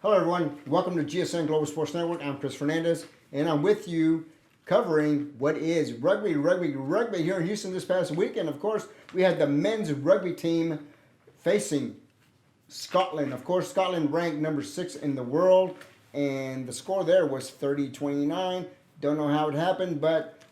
Hello, everyone. Welcome to GSN Global Sports Network. I'm Chris Fernandez, and I'm with you covering what is rugby here in Houston this past weekend. Of course, we had the men's rugby team facing Scotland. Of course, Scotland ranked number 6 in the world, and the score there was 30-29. Don't know how it happened, but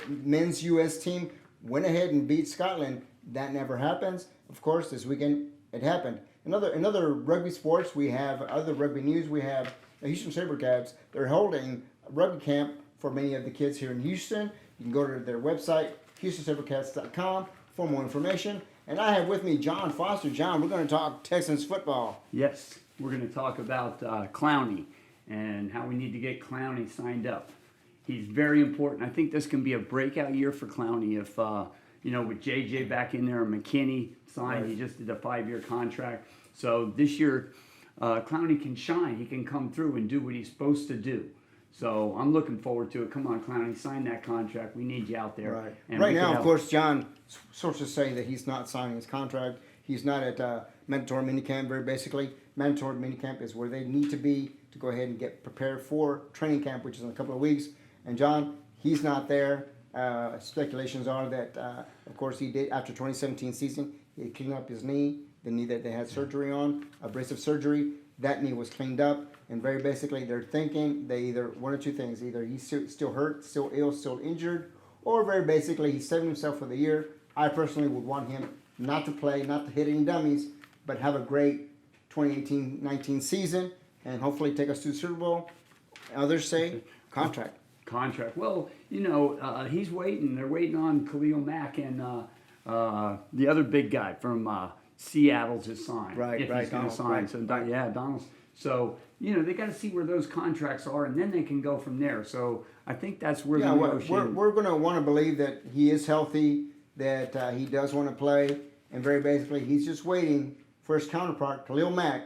men's U.S. team went ahead and beat Scotland. That never happens. Of course, this weekend it happened. In other rugby sports, we have other rugby news. We have the Houston SaberCats. They're holding a rugby camp for many of the kids here in Houston. You can go to their website, HoustonSaberCats.com, for more information. And I have with me John Foster. John, we're going to talk Texans football. Yes, we're going to talk about Clowney and how we need to get Clowney signed up. He's very important. I think this can be a breakout year for Clowney if, with JJ back in there and McKinney signed. Right. He just did a 5-year contract. So this year, Clowney can shine. He can come through and do what he's supposed to do. So I'm looking forward to it. Come on, Clowney, sign that contract. We need you out there. Right. And right now, of course, John, sources say that he's not signing his contract. He's not at mandatory minicamp, very basically. Mandatory minicamp is where they need to be to go ahead and get prepared for training camp, which is in a couple of weeks. And John, he's not there. Speculations are that, of course, he did, after 2017 season, he cleaned up his knee, the knee that they had surgery on, abrasive surgery. That knee was cleaned up, and very basically they're thinking they either one or two things: either he's still hurt, still ill, still injured, or very basically he's saving himself for the year. I personally would want him not to play, not to hit any dummies, but have a great 2018-19 season and hopefully take us to the Super Bowl. Others say contract. Well, he's waiting. They're waiting on Khalil Mack and the other big guy from Seattle to sign. Right, if right. he's going to sign. Right, so, right. yeah, Donald. So, they got to see where those contracts are, and then they can go from there. So I think that's where the motion. We're going to want to believe that he is healthy, that he does want to play, and very basically he's just waiting for his counterpart, Khalil Mack,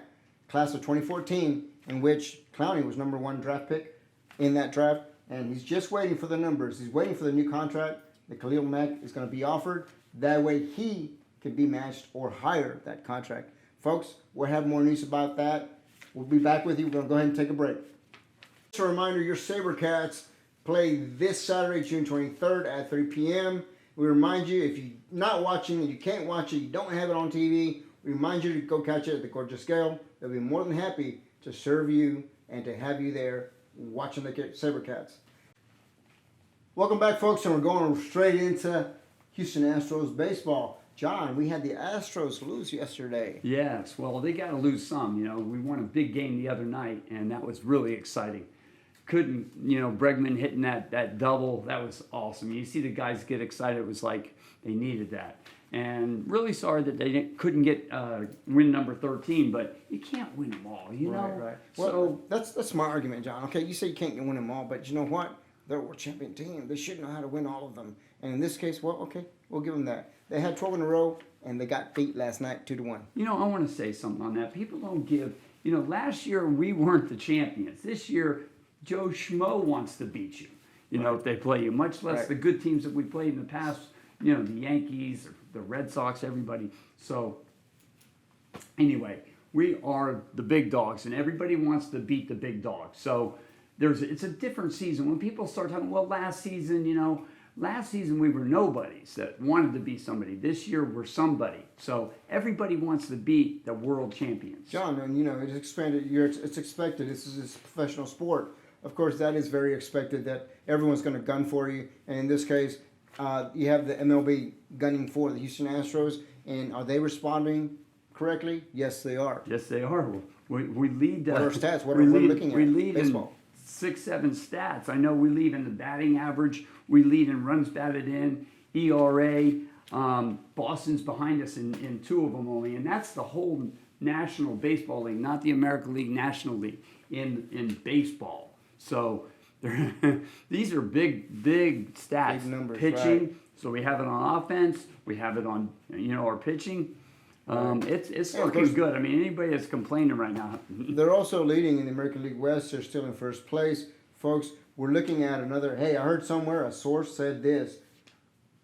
class of 2014, in which Clowney was number 1 draft pick in that draft. And he's just waiting for the numbers. He's waiting for the new contract that Khalil Mack is going to be offered. That way he can be matched or higher that contract. Folks, we'll have more news about that. We'll be back with you. We're going to go ahead and take a break. Just a reminder, your SaberCats play this Saturday, June 23rd at 3 p.m. We remind you, if you're not watching and you can't watch it, you don't have it on TV, we remind you to go catch it at the Gorgeous Gale. They'll be more than happy to serve you and to have you there watching the SaberCats. Welcome back, folks, and we're going straight into Houston Astros baseball. John, we had the Astros lose yesterday. Yes, well, they got to lose some. We won a big game the other night, and that was really exciting. Bregman hitting that double, that was awesome. You see the guys get excited. It was like they needed that. And really sorry that they couldn't get win number 13, but you can't win them all, Right. Well, that's my argument, John. Okay, you say you can't win them all, but you know what? They're a world champion team. They should know how to win all of them. And in this case, well, okay, we'll give them that. They had 12 in a row, and they got beat last night 2-1. I want to say something on that. People don't give. last year we weren't the champions. This year, Joe Schmo wants to beat you. If they play you, much less the good teams that we played in the past. The Yankees, the Red Sox, everybody. So, anyway, we are the big dogs, and everybody wants to beat the big dogs. So, it's a different season. When people start talking, well, last season we were nobodies that wanted to be somebody. This year we're somebody. So, everybody wants to beat the world champions. John, and it's expanded. It's expected. This is a professional sport. Of course, that is very expected that everyone's going to gun for you. And in this case, you have the MLB gunning for the Houston Astros, and are they responding correctly? Yes, they are. Yes, they are. We lead. What are our stats? What are we looking at? We lead baseball. In 6-7 stats. I know we lead in the batting average. We lead in runs batted in, ERA. Boston's behind us in 2 of them only, and that's the whole National Baseball League, not the American League, National League in baseball. So. These are big stats. Big numbers, pitching. right. So we have it on offense. We have it on our pitching. It's looking course, good. I mean, anybody that's complaining right now. They're also leading in the American League West. They're still in first place, folks. We're looking at another. Hey, I heard somewhere a source said this.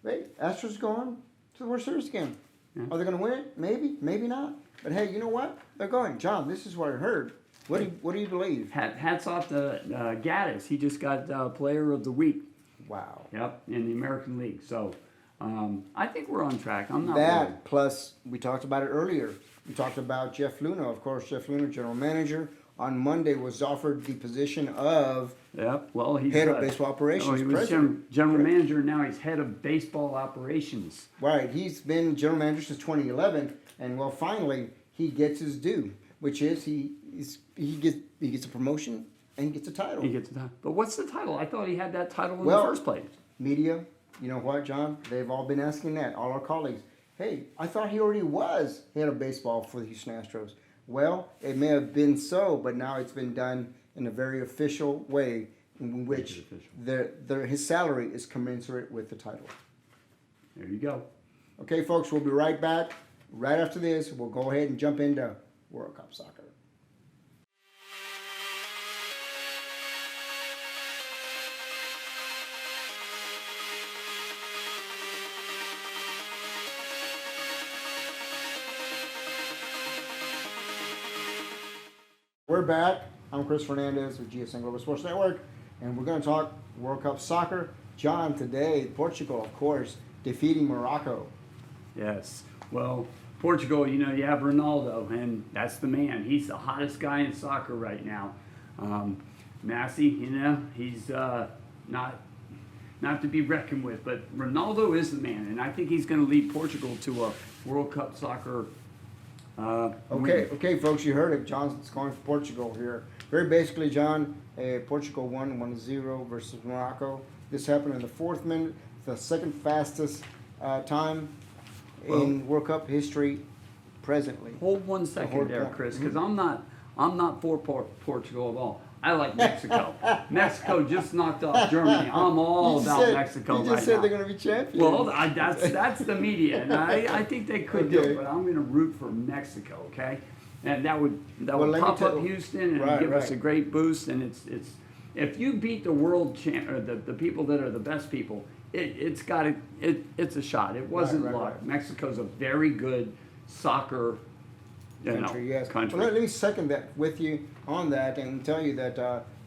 Hey, Astros going to the World Series again. Yeah. Are they going to win? Maybe, maybe not. But hey, you know what? They're going. John, this is what I heard. What do you believe? Hats off to Gaddis. He just got Player of the Week. Wow. Yep, in the American League. So I think we're on track. I'm not That worried. plus we talked about it earlier. We talked about Jeff Luna, of course. Jeff Luna, general manager, on Monday was offered the position of Yep. Well, he's head of baseball operations. Oh, he was president. general manager. Now he's head of baseball operations. Right. He's been general manager since 2011, and well, finally he gets his due, which is he gets a promotion and he gets a title. He gets the title. But what's the title? I thought he had that title in Well, the first place. Media, you know what, John? They've all been asking that. All our colleagues. Hey, I thought he already was head of baseball for the Houston Astros. Well, it may have been so, but now it's been done in a very official way in which his salary is commensurate with the title. There you go. Okay, folks, we'll be right back. Right after this, we'll go ahead and jump into World Cup soccer. We're back. I'm Chris Fernandez with GSN Global Sports Network, and we're going to talk World Cup soccer. John, today, Portugal, of course, defeating Morocco. Yes. Well, Portugal, you know, you have Ronaldo, and that's the man. He's the hottest guy in soccer right now. Messi, you know, he's not to be reckoned with, but Ronaldo is the man, and I think he's going to lead Portugal to a World Cup soccer. Okay, folks, you heard it. John's going for Portugal here. Very basically, John, Portugal won 1-0 versus Morocco. This happened in the 4th minute, the second fastest time in World Cup history presently. Hold one second there, Chris, because I'm not for Portugal at all. I like Mexico. Mexico just knocked off Germany. I'm all about Mexico right now. You just said they're going to be champions. Well, that's the media, and I think they could do Okay. it, but I'm going to root for Mexico, okay? And that would let me pop tell- up Houston and give us a great boost. And it's if you beat the world champ or the people that are the best people, it's a shot. It wasn't Right, luck. right. Mexico's a very good soccer Country, yes. country. Well, let me second that with you on that and tell you that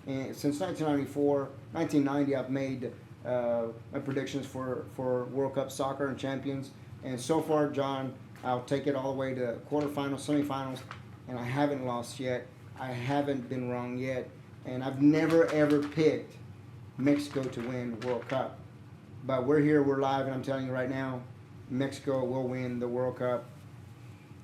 since 1994, 1990, I've made my predictions for World Cup soccer and champions. And so far, John, I'll take it all the way to quarterfinals, semifinals, and I haven't lost yet. I haven't been wrong yet. And I've never, ever picked Mexico to win World Cup. But we're here, we're live, and I'm telling you right now, Mexico will win the World Cup,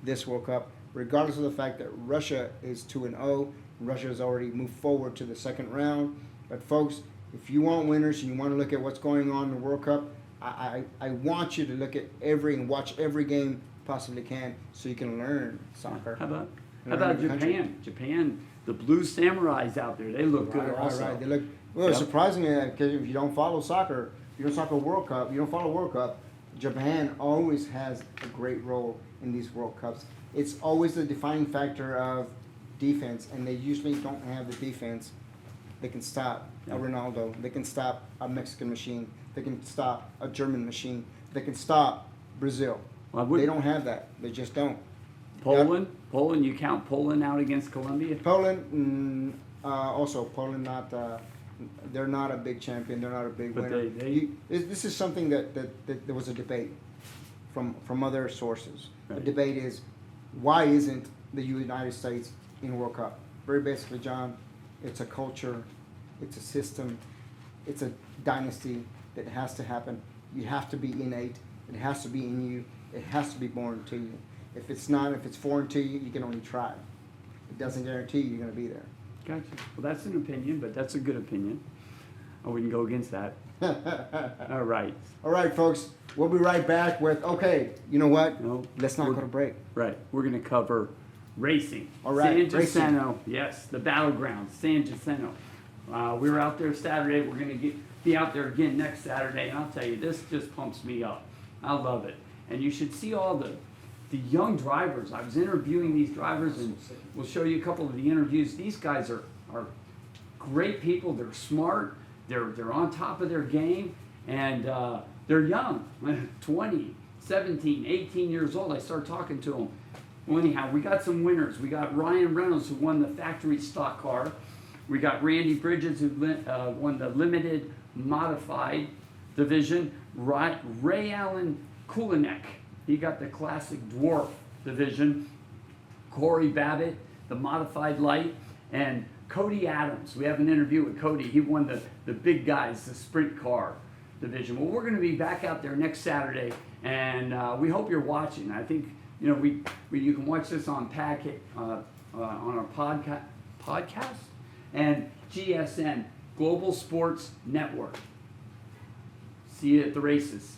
this World Cup, regardless of the fact that Russia is 2-0. Russia has already moved forward to the second round. But folks, if you want winners and you want to look at what's going on in the World Cup, I want you to look at and watch every game possibly can, so you can learn soccer. How about the country. Japan? Japan, the Blue Samurais out there, they look good also. Right. They look well. Yep. Surprisingly, because if you don't follow soccer, you don't follow World Cup. You don't follow World Cup. Japan always has a great role in these World Cups. It's always the defining factor of defense, and they usually don't have the defense. They can stop a Ronaldo. They can stop a Mexican machine. They can stop a German machine. They can stop Brazil. They don't have that. They just don't. Poland, you count Poland out against Colombia? Poland, also Poland, not they're not a big champion. They're not a big But winner. they- This is something that there was a debate from other sources. Right. The debate is, why isn't the United States in World Cup? Very basically, John, it's a culture, it's a system, it's a dynasty that has to happen. You have to be innate. It has to be in you. It has to be born to you. If it's not, if it's foreign to you, you can only try. It doesn't guarantee you're going to be there. Gotcha. Well, that's an opinion, but that's a good opinion. I wouldn't go against that. All right. All right, folks. We'll be right back with, okay, you know what? No, Let's not we're- go to break. Right. We're going to cover racing. All right, San racing. Jacinto. Yes, the battleground, San Jacinto. We were out there Saturday. We're going to be out there again next Saturday. And I'll tell you, this just pumps me up. I love it. And you should see all the young drivers. I was interviewing these drivers, and we'll show you a couple of the interviews. These guys are great people. They're smart. They're on top of their game, and they're young, 20, 17, 18 years old. I started talking to them. Well, anyhow, we got some winners. We got Ryan Reynolds, who won the factory stock car. We got Randy Bridges, who won the limited modified division. Ray Allen Kulinek, he got the classic dwarf division. Corey Babbitt, the modified light. And Cody Adams, we have an interview with Cody. He won the big guys, the sprint car division. Well, we're going to be back out there next Saturday, and we hope you're watching. I think, you know, you can watch this on on our podcast and GSN, Global Sports Network. See you at the races.